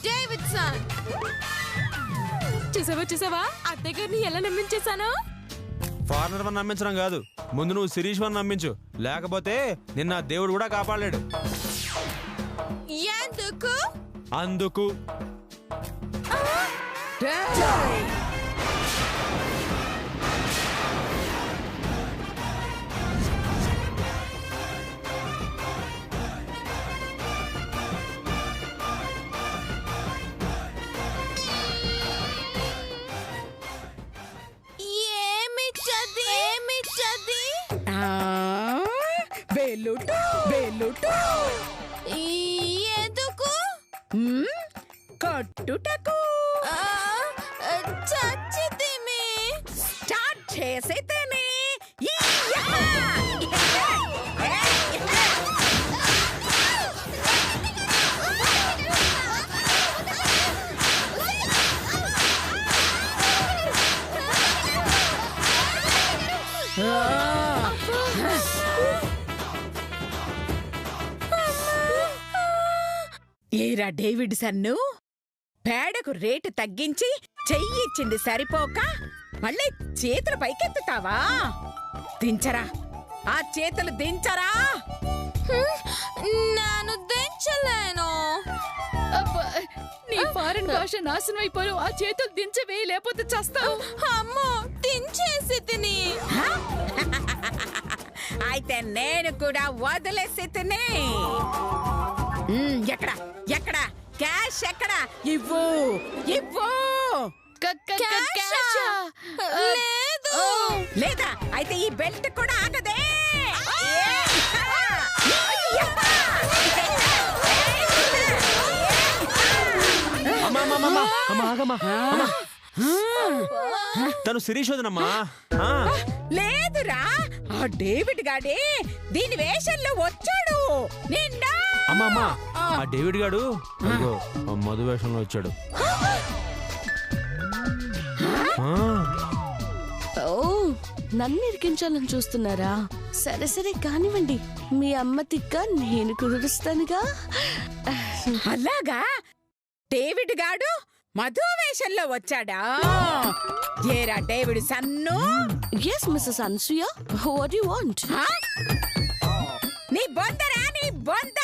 Davidson చూసావా అత్తయ్య గారిని ఎలా నమ్మించేశాను? ఫారినర్ వన్ నమ్మించడం కాదు, ముందు నువ్వు శిరీష్ వన్ నమ్మించు, లేకపోతే నిన్న దేవుడు కూడా కాపాడలేడు. ఎందుకు? అందుకు ఎందుకు? కట్టుటకు. చచ్చితిమి. స్టార్ట్ చేసేతేనే. ఏరా డేవిడ్సన్ను, పేడకు రేటు తగ్గించి చెయ్యిచ్చింది సరిపోక మళ్ళీ చేతులు పైకెత్తుతావా? దించరా, ఆ చేతులు దించరా. నేను దించలేను. నీ ఫారెన్ భాష నాశనం అయిపోయి ఆ చేతులు దించవే, లేకపోతే చస్తావు. అమ్మో, దించేసి తిని. అయితే నేను కూడా వదిలేసి తిని. ఎక్కడ ఎక్కడ క్యాష్ ఎక్కడ? ఇవ్వు ఇవ్వు. లేదు. లేదా అయితే ఈ బెల్ట్ కూడా ఆగదే. తను శిరీష్ వదనమ్మా. లేదురా, ఆ డేవిడ్ గాడే దీని వేషంలో వచ్చాడు. నిండా అమ్మా ఆ డేవిడ్ గాడు మధు వేషంలో వచ్చాడు. నన్ను ఇరికించాలని చూస్తున్నారా? సరే సరే కానివ్వండి, మీ అమ్మ తిక్క నేను కుదురుస్తానుగా. అలాగా, డేవిడ్ గాడు మధు వేషంలో వచ్చాడా? ఏరా David son. Yes Mrs Anasuya, what you want? నీ బొందరా, నీ బొంద.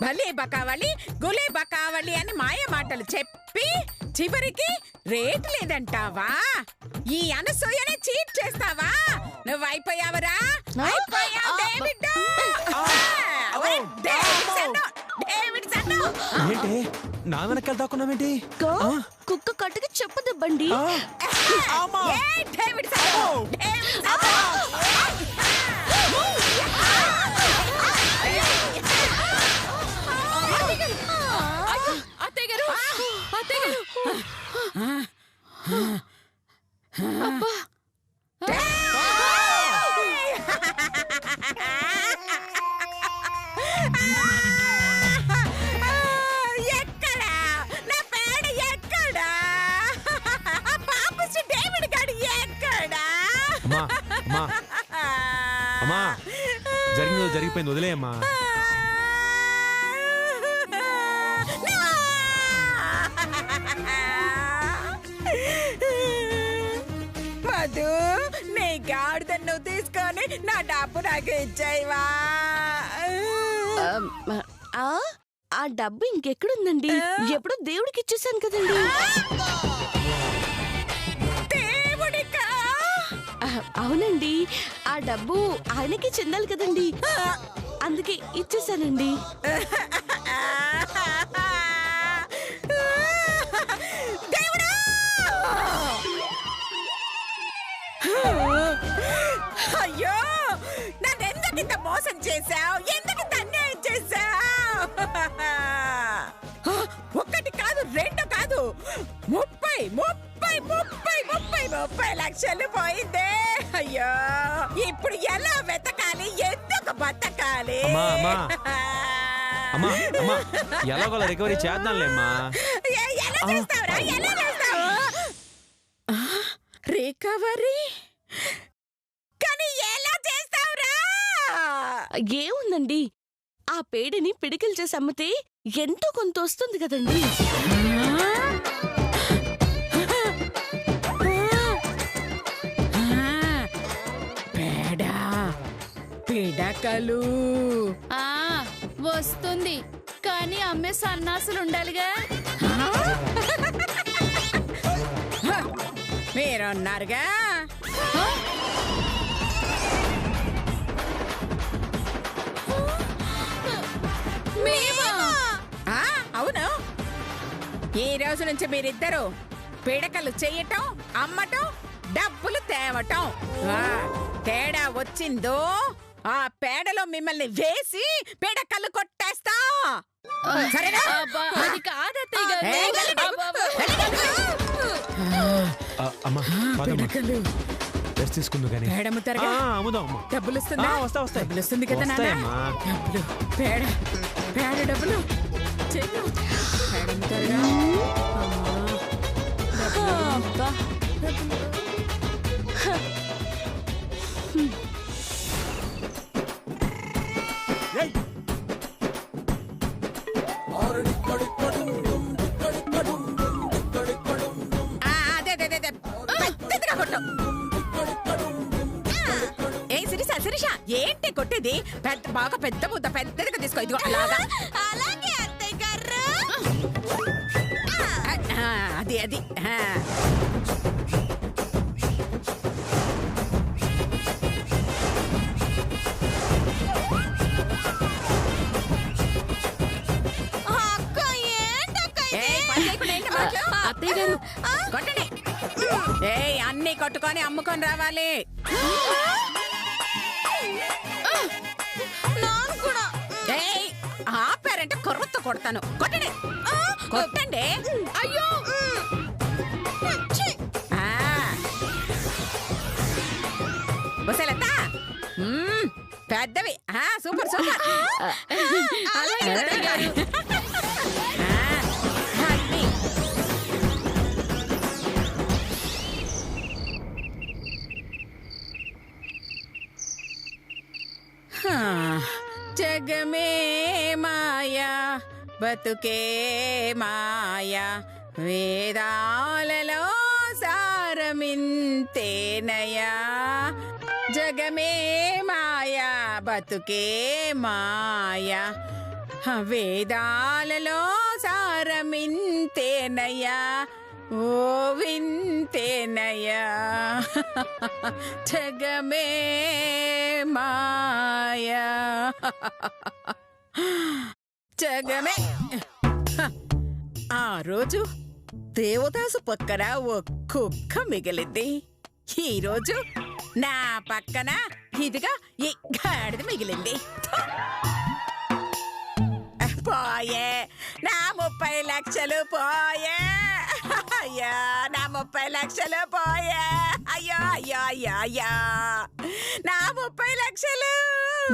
భలే బకావళి గులే బకావళి అని మాయ మాటలు చెప్పి చివరికి రేటు లేదంటావా? ఈ అనసూయని చీట్ చేస్తావా? నువ్వు అయిపోయావరా, అయిపోయావు డేవిడ్. ఏంటి నా వెనకాల దాక్కున్నావేంటి? కుక్క కట్టుకి చెప్పదబ్బండి. అమ్మా, జరిగిందో జరిగిపోయింది, వదిలేయమ్మా. మధు, నీ గాడిదను నువ్వు తీసుకొని నా డబ్బు నాకు ఇచ్చాయివా? ఆ డబ్బు ఇంకెక్కడుందండి? ఎప్పుడో దేవుడికి ఇచ్చేసాను కదండి. అవునండి, ఆ డబ్బు ఆయనకి చెందాలి కదండి, అందుకే ఇచ్చేసానండి. అయ్యో, నన్నెందుకు ఇంత మోసం చేశావు? ఎందుకు అన్యాయం చేశావు? ఒక్కటి కాదు, రెండు కాదు, 30 లక్షలు పోయిందే. అయ్యో, ఇప్పుడు ఎలా వెతకాలి? ఎందుకు బతకాలి? ఎలాగోలా రికవరీ చేద్దాంలేమ్మా. ఎలా చేస్తావురా? ఎలా చేస్తావు రికవరీ? కానీ ఎలా చేస్తావురా? ఏముందండి, ఆ పేడని పిడికిలు చేసి అమ్మితే ఎంతో కొంత వస్తుంది కదండి. పేడా పిడకలు ఆ వస్తుంది, కానీ అమ్మే సన్నాసులు ఉండాలిగా. మీరున్నారుగా. ఆ, అవును. ఈ రోజు నుంచి మీరిద్దరు పిడకలు చెయ్యటం, అమ్మటం, డబ్బులు తేవటం. తేడా వచ్చిందో ఆ పేడలో మిమ్మల్ని వేసి పిడకలు కొట్టేస్తా. సరేనా? అబ్బా, అది కాదత్తయ్య గారు. ఏయ్, వెళ్ళండి. అమ్మా పిడకలు రెస్ట్ తీసుకుందు కానీ పేడమ్ముతారుగా. అమ్ముదాం అమ్మా. డబ్బులు వస్తుందా? వస్తాయి డబ్బులు వస్తుంది కదా నాన్న. వస్తాయమ్మా. డబ్బులు పేడ పేడ డబ్బులు చెయ్యు. పేడమ్ముతారుగా. అబ్బా, అదే అదే అదే పెద్దదిగా కొట్టు. ఏ శిరీష శిరీష, ఏంటి కొట్టేది? బాగా పెద్ద ముద్ద పెద్దదిగా తీసుకో. ఇదిగో అలాగా. అలాగే అత్తయ్య గారు. అది అది. అక్క ఏంటక్క ఇది? ఏయ్, పని చేయకుండా ఏంటి మాటలు? అత్తయ్య గారు. కొట్టండి. ఏయ్, అన్ని కొట్టుకొని అమ్ముకొని రావాలి. నాన్న కూడా. ఏయ్, ఆపారంటే కొర్రతో కొడతాను. కొట్టండి కొట్టండి. అయ్యో. ఛీ. వసలత పెద్దవి. Super super. అలాగే అత్తయ్య గారు. అది. జగమే మాయా బతుకే మాయా వేదాలలో సారమింతేనయా. జగమే మాయా బతుకే మాయా వేదాలలో సారమింతేనయా. ఓ వింతేనయా జగమే మాయా జగమే. ఆ రోజు దేవదాసు పక్కన ఓ కుక్క మిగిలింది. ఈరోజు నా పక్కన ఇదిగా ఈ గాడిద మిగిలింది. పోయే నా 30 లక్షలు పోయే. అయ్యా, నా 30 లక్షలు పోయే. అయ్యో అయ్యో అయ్యో అయ్యా, నా 30 లక్షలు.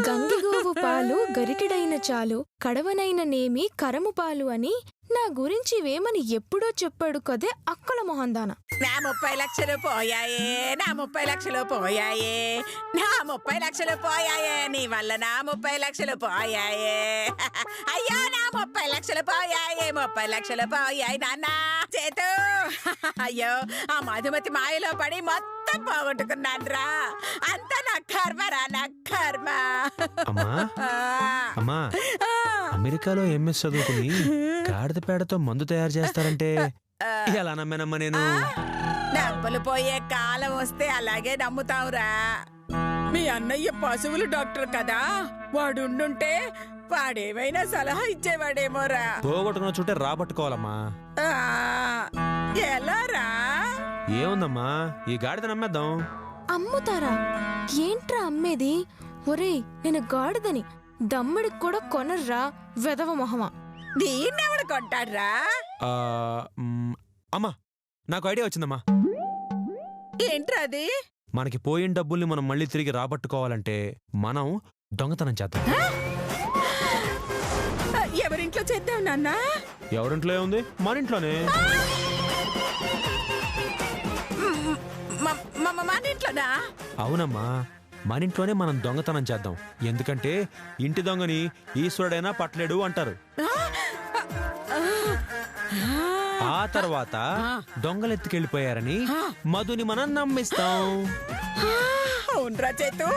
గంగిగోవు పాలు గరిటెడైన చాలు, కడవనైన నేమి కరము పాలు అని నా గురించి వేమని ఎప్పుడో చెప్పాడు కదే అక్కల మొహందాన. నా 30 లక్షలు పోయాయే, నా 30 లక్షలు పోయాయే, నా 30 లక్షలు పోయాయే. నీ వల్ల నా 30 లక్షలు పోయాయే. అయ్యో, నా 30 లక్షలు పోయాయే. 30 లక్షలు పోయాయి నాన్న చేతు. అయ్యో, ఆ మధుమతి మాయలో పడి మొత్తం పోగొట్టుకున్నాను రా. అంతా నా కర్మరా, నా కర్మ. అమ్మా అమ్మా, అమెరికాలో ఎంఎస్ చదువుకుని గాడిద పేడతో మందు తయారు చేస్తారంటే ఎలా నమ్మానమ్మా నేను? డబ్బులు పోయే కాలం వస్తే అలాగే నమ్ముతావురా. మీ అన్నయ్య పశువులు డాక్టర్ కదా, వాడుండుంటే వాడేమైనా సలహా ఇచ్చేవాడేమోరా. పోగొట్టుకున్న చుట్టే రాబట్టుకోవాలమ్మా. ఎలా రా? ఏముందమ్మా, ఈ గాడిద నమ్మేద్దాం. అమ్ముతారా? ఏంట్రా అమ్మేది? ఒరేయ్, నేను గాడిదని దమ్ముడికి కూడా కొనర్రా వెదవ మొహమా. దీన్నెవడు కొంటాడ్రా? అమ్మా, నాకు ఐడియా వచ్చిందమ్మా. ఏంట్రా అది? మనకి పోయిన డబ్బుల్ని మనం మళ్ళీ తిరిగి రాబట్టుకోవాలంటే మనం దొంగతనం చేద్దాం. ఎవరింట్లో చేద్దాం నాన్న? ఎవరింట్లో ఉంది? మన ఇంట్లోనే. మన ఇంట్లోనా? అవునమ్మా, మన ఇంట్లోనే మనం దొంగతనం చేద్దాం. ఎందుకంటే ఇంటి దొంగని ఈశ్వరుడైనా పట్టలేడు అంటారు. ఆ తర్వాత దొంగలెత్తుకెళ్ళిపోయారని మధుని మనం నమ్మిస్తాం. అవునరా చేతు,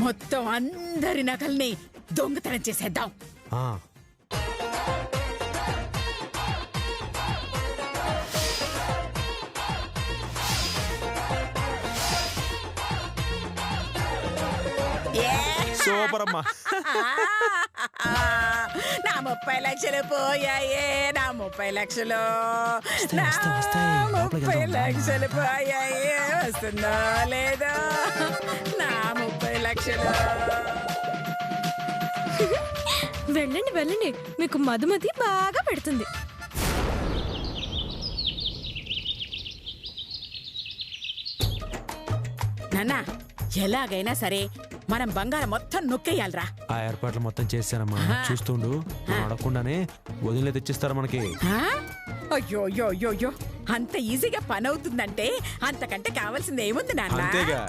మొత్తం అందరి నగల్ని దొంగతనం చేసేద్దాం. ఆ సూపర్ అమ్మా. నా 30 లక్షలు పోయాయే, నా 30 లక్షలు, నా 30 లక్షలు పోయాయే. వస్తుందో లేదో నా 30 లక్షలు. వెళ్ళండి వెళ్ళండి, మీకు మధుమతి బాగా పెడుతుంది. నాన్నా, ఎలాగైనా సరే మనం బంగారం మొత్తం నొక్కేయాలరా. ఆ ఏర్పాట్లు మొత్తం చేశానమ్మా. చూస్తుండు, మనం అడగకుండానే వదిలే తెచ్చిస్తారు మనకి. అయ్యో అయ్యో అయ్యో అయ్యో, అంత ఈజీగా పని అవుతుందంటే అంతకంటే కావాల్సింది ఏముంది నాన్న? అంతేగా.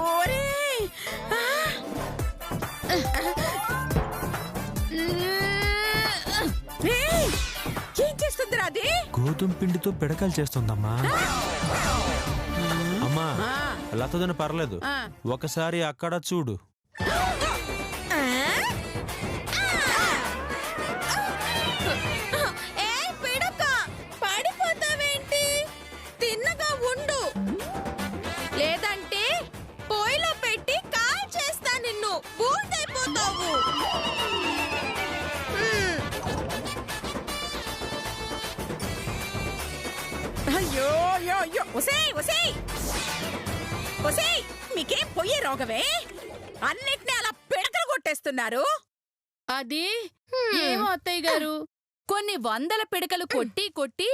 ఓరేయ్, ఏం చేస్తుందిరా అది? గోధుమ పిండితో పిడకలు చేస్తుందమ్మా. అమ్మా, లతదని పర్లేదు, ఒకసారి అక్కడ చూడు. పడిపోతావేంటి? తిన్నగా ఉండు, లేదంటే పొయ్యిలో పెట్టి కాల్ చేస్తా నిన్ను. బూడిదైపోతావు. అయ్యో అయ్యో అయ్యో, ఒసేయ్ ఒసేయ్ ఒసేయ్, మీకేం పొయ్యే రోగమే? అన్నిటినీ అలా పిడకలు కొట్టేస్తున్నారు. అది ఏమో అత్తయ్య గారు, కొన్ని వందల పిడకలు కొట్టి కొట్టి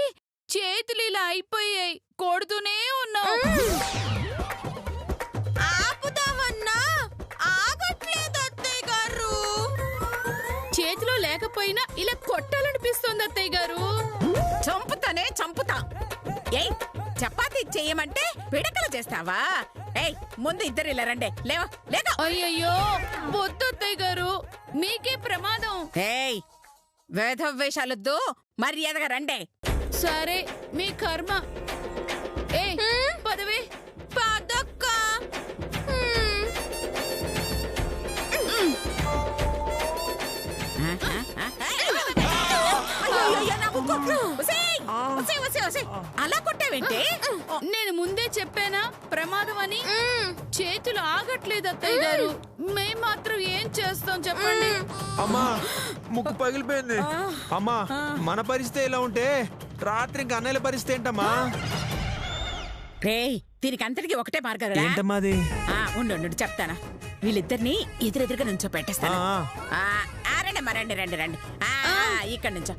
చేతులు ఇలా అయిపోయాయి. కొడుతూనే ఉన్నావు. ఆపుదామన్నా ఆగట్లేదు అత్తయ్య గారు. చేతిలో లేకపోయినా ఇలా కొట్టాలనిపిస్తుంది అత్తయ్య గారు. చంపుతానే చంపుతా. ఏయ్, చపాతీ చెయ్యమంటే పిడకలు చేస్తావా? ఏయ్, ముందు ఇద్దరు ఇలా రండి. లేవా లేక. అయ్యయ్యో, వద్దు అత్తయ్య గారు, మీకే ప్రమాదం. ఏయ్, వేధవేషాలొద్దు, మర్యాదగా రండి. సరే, మీ కర్మ. ఏయ్, పదవే. పదక్క. అలా కొట్టావేంటి? నేను ముందే చెప్పానా ప్రమాదం అని. చేతులు ఆగట్లేదు అత్తయ్య గారు. మేం మాత్రం ఏం చేస్తాం చెప్పండి. అమ్మా, ముక్కు పగిలిపోయింది. అమ్మా, మన పరిస్థితి ఇలా ఉంటే రాత్రి ఇంకా అన్నయ్యల పరిస్థితి ఏంటమ్మా? రేయ్, దీనికి అంతటికి ఒకటే మార్గం. ఏంటమ్మా అది? ఉండు చెప్తానా. వీళ్ళిద్దరిని ఎదురెదురుగా నుంచో పెట్టేస్తాను. రండి మా, రండి రండి రండి. ఇక్కడ నుంచో,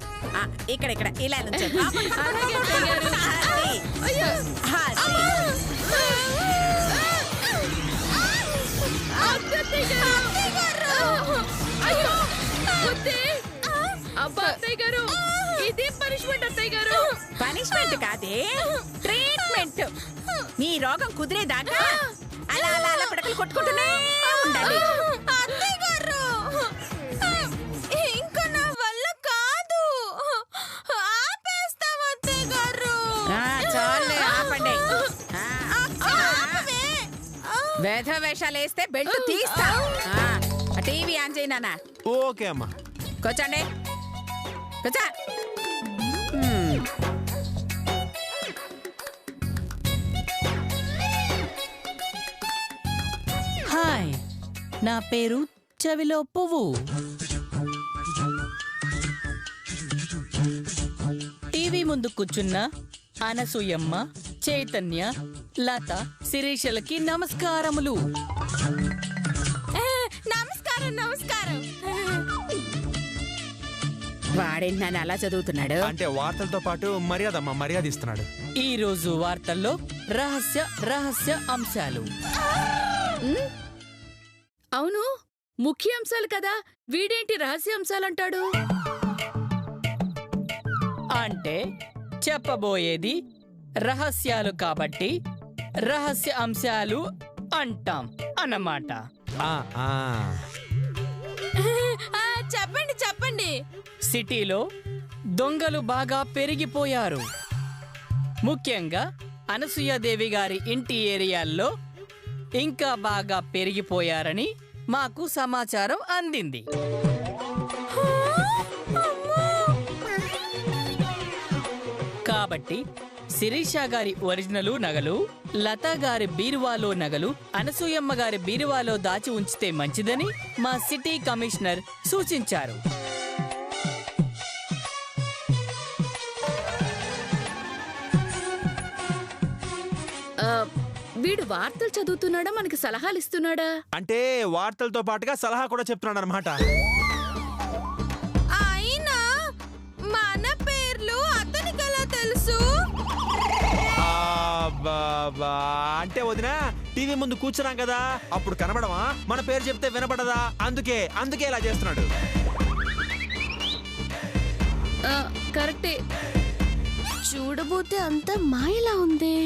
ఇక్కడ ఇక్కడ ఇలా నుంచో. అలాగే అత్తయ్య గారు. అయ్యో, వద్దే. అబ్బా అత్తయ్య గారు, ఇదే పనిష్మెంట్ అత్తయ్య గారు. పనిష్మెంట్ కాదే, ట్రీట్మెంట్. మీ రోగం కుదిరేదాకా అలా అలా అలా పిడకలు కొట్టుకుంటూనే ఉండాలి. అత్తయ్య గారు, ఇంకా నా వల్ల కాదు. ఆపేస్తాం అత్తయ్య గారు. చాలే, ఆపండి. వేధ వేషాలు వేస్తే బెల్ట్ తీస్తా. టీవీ ఆన్ చేయి నాన్న. ఓకే అమ్మా. కూర్చోండి, కూర్చో. హాయ్, నా పేరు చెవిలో పువ్వు. టీవీ ముందు కూర్చున్న అనసూయమ్మ, చైతన్య, లత, శిరీషలకి నమస్కారములు. నమస్కారం నమస్కారం. వాడేంటి నాన్న అలా చదువుతున్నాడు? అంటే వార్తలతో పాటు మర్యాద అమ్మా, మర్యాద ఇస్తున్నాడు. ఈ రోజు వార్తల్లో రహస్య రహస్య అంశాలు. అవును, ముఖ్య అంశాలు కదా, వీడేంటి రహస్య అంశాలంటాడు? అంటే చెప్పబోయేది రహస్యాలు కాబట్టి రహస్య అంశాలు అంటాం అన్నమాట. ఆ, ఆ. చెప్పండి చెప్పండి. సిటీలో దొంగలు బాగా పెరిగిపోయారు. ముఖ్యంగా అనసూయాదేవి గారి ఇంటి ఏరియాల్లో ఇంకా బాగా పెరిగిపోయారని మాకు సమాచారం అందింది. కాబట్టి శిరీష గారి ఒరిజినల్ నగలు, లతా గారి బీరువాలో నగలు అనసూయమ్మ గారి బీరువాలో దాచి ఉంచితే మంచిదని మా సిటీ కమిషనర్ సూచించారు. వీడు వార్తలు చదువుతున్నాడా, మనకి సలహాలు ఇస్తున్నాడా? అంటే వార్తలతో పాటుగా సలహా కూడా చెప్తున్నాడు అనమాట. అయినా మన పేర్లు అతనికి ఎలా తెలుసు? అంటే వదినా, టీవీ ముందు కూర్చున్నాం కదా, అప్పుడు కనబడమా? మన పేరు చెప్తే వినపడదా? అందుకే ఇలా చేస్తున్నాడు. కరెక్టే. చూడబోతే అంతా మాయలా ఉంది.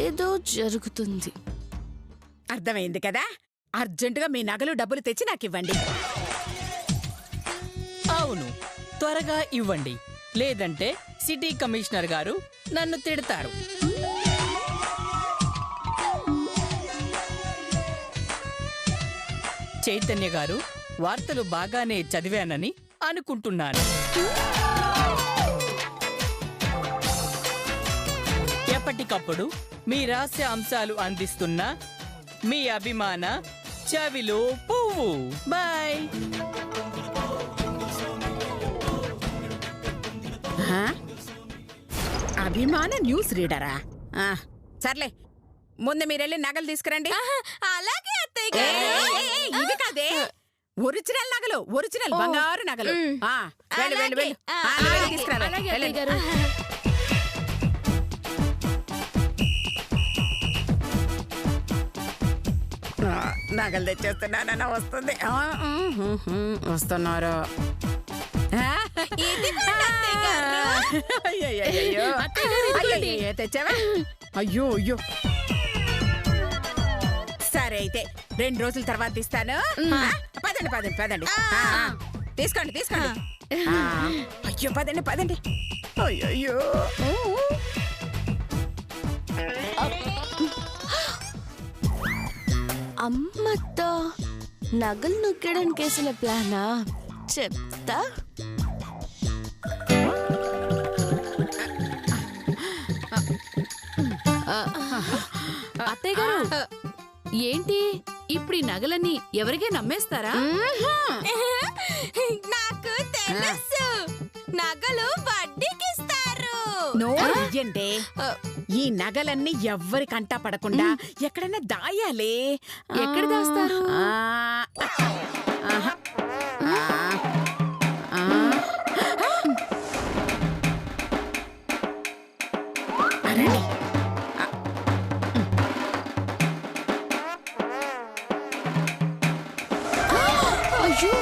ఏదో జరుగుతుంది. అర్థమైంది కదా? అర్జెంటుగా మీ నగలు డబ్బులు తెచ్చి నాకు ఇవ్వండి. అవును, త్వరగా ఇవ్వండి, లేదంటే సిటీ కమిషనర్ గారు నన్ను తిడతారు. చైతన్య గారు, వార్తలు బాగానే చదివానని అనుకుంటున్నాను. ఎప్పటికప్పుడు మీ రహస్య అంశాలు అందిస్తున్న మీ అభిమాన చెవిలో పువ్వు. బాయ్. అభిమాన న్యూస్ రీడరా? సర్లే, ముందు మీరెళ్ళి నగలు తీసుకురండి. అలాగే అత్తయ్య గారు. ఇవి కాదే, ఒరిజినల్ నగలు, ఒరిజినల్ బంగారు నగలు. వెళ్ళు వెళ్ళు వెళ్ళు. వెళ్ళి తీసుకురా. అలాగే అత్తయ్య వెళ్ళండి. గారు. నగలు తెచ్చేస్తున్నానన్న వస్తుంది. వస్తున్నారు. అయ్యయ్యయ్యో. అయ్యయ్యయ్యో, తెచ్చావా? అయ్యో అయ్యో. సరే అయితే 2 రోజుల తర్వాత ఇస్తాను. పదండి పదండి పదండి. తీసుకోండి తీసుకోండి. అయ్యో పదండి పదండి. అయ్యో. అమ్మతో నగలు నొక్కడానికి వేసిన ప్లానా చెప్తా. అత్తయ్య గారు, ఏంటి ఇప్పుడు ఈ నగలన్నీ ఎవరికే నమ్మేస్తారా? నాకు తెలుసు, నగలు వడ్డీకిస్తారు. నోరు ఇయ్యండి. ఈ నగలన్నీ ఎవ్వరి కంటా పడకుండా ఎక్కడైనా దాయాలి. ఎక్కడ దాస్తారు? అయ్యో,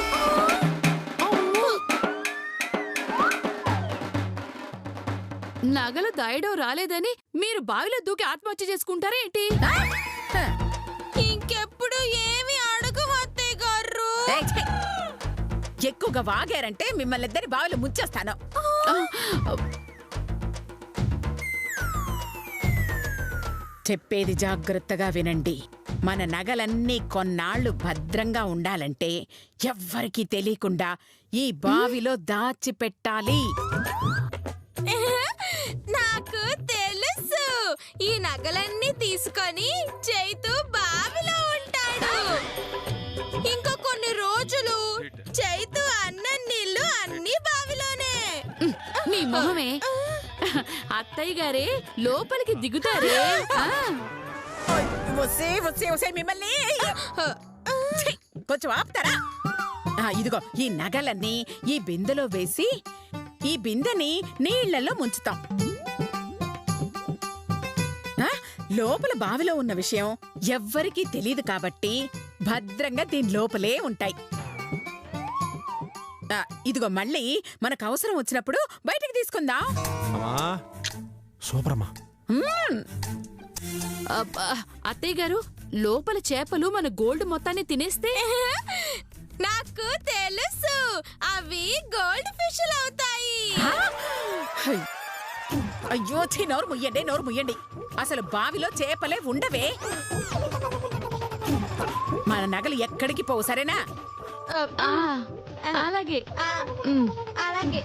నగలు దాయడం రాలేదని మీరు బావిలో దూకి ఆత్మహత్య చేసుకుంటారా ఏంటి? ఇంకెప్పుడు ఏమి అడుగు అత్తయ్య గారు. ఎక్కువగా వాగారంటే మిమ్మల్ని ఇద్దరి బావిలో ముంచేస్తాను. చెప్పేది జాగ్రత్తగా వినండి. మన నగలన్నీ కొన్నాళ్లు భద్రంగా ఉండాలంటే ఎవ్వరికీ తెలియకుండా ఈ బావిలో దాచిపెట్టాలి. నాకు తెలుసు, ఈ నగలన్నీ తీసుకొని చైతు బావిలో ఉంటాడు. ఇంకా కొన్ని రోజులు చైతు అన్న నీళ్లు అన్ని బావిలోనే. నీ మొహమే. అత్తయ్య గారే లోపలికి దిగుతారే. వసే వసే వసే మిమ్మల్ని ఛీ, కొంచెం ఆపుతారా? ఇదిగో ఈ నగలన్నీ ఈ బిందెలో వేసి ఈ బిందెని నీళ్లలో ముంచుతాం. లోపల బావిలో ఉన్న విషయం ఎవ్వరికీ తెలీదు కాబట్టి భద్రంగా దీని లోపలే ఉంటాయి. ఇదిగో మళ్ళీ మనకు అవసరం వచ్చినప్పుడు బయటికి తీసుకుందాం. అమ్మా సూపర్ అమ్మా. అబ్బా, అత్తయ్య గారు లోపల చేపలు మన గోల్డ్ మొత్తాన్ని తినేస్తే నాకు తెలుసు, అవి గోల్డ్ ఫిష్లు అవుతాయి. అయ్యో నోరు ముయ్యండి, నోరు ముయ్యండి. అసలు బావిలో చేపలే ఉండవే. మన నగలు ఎక్కడికి పోవు, సరేనా? అలాగే అలాగే